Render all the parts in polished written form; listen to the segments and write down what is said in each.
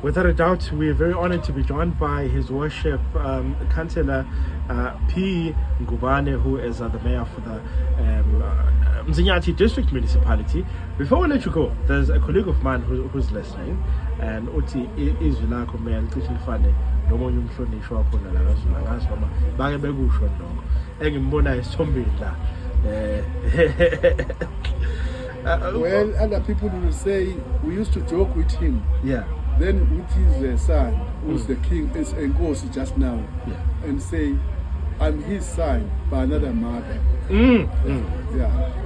Without a doubt, we're very honored to be joined by His Worship Councillor P. Ngubane, who is the mayor for the Mzinyathi District Municipality. Before we let you go, there's a colleague of mine who's listening, and uthi izwi lakho man cishe lifane nomunye umhlonishwa wakho nalakazulu angazi noma bake bekusho lokho engimbona esithombeni la. Well, other people will say we used to joke with him. Yeah. Then with his son, who's the king, is Nkosi just now, and say, I'm his son by another mother. Yeah.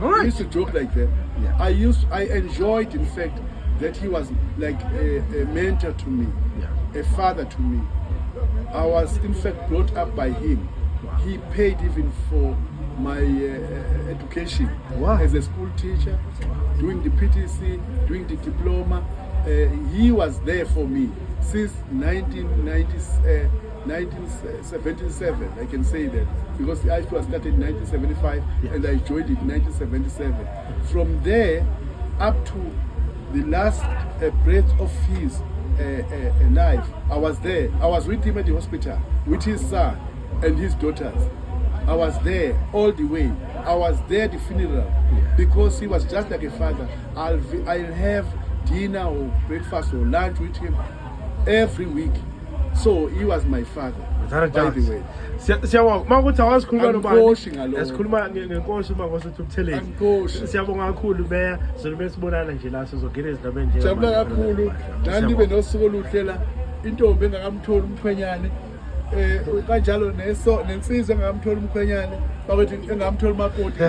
All right. We used to joke like that. Yeah. I enjoyed, in fact, that he was like a mentor to me, a father to me. I was, in fact, brought up by him. He paid even for my education as a school teacher, doing the PTC, doing the diploma. He was there for me since 1977. I can say that because I was started in 1975 and I joined in 1977. From there up to the last breath of his life, I was there. I was with him at the hospital with his son and his daughters. I was there all the way. I was there at the funeral because he was just like a father. I'll have dinner or breakfast or lunch with him every week. So he was my father. By the way. Siyabonga ukuthi awasikhuluma Nkosi ngalo. Esikhuluma ngenkosi uma ngosuthu Buthelezi. Nkosi. Siyabonga kakhulu meya, sizobe sibonana nje la sizogena ezindabeni nje. Jabula kakhulu. Nani be nosuku oluhle la. Intombi engakamtholi umkhwenyane. Kanjalo nensizwe engakamtholi umkhwenyane. Bakwethu engakamtholi umakoti.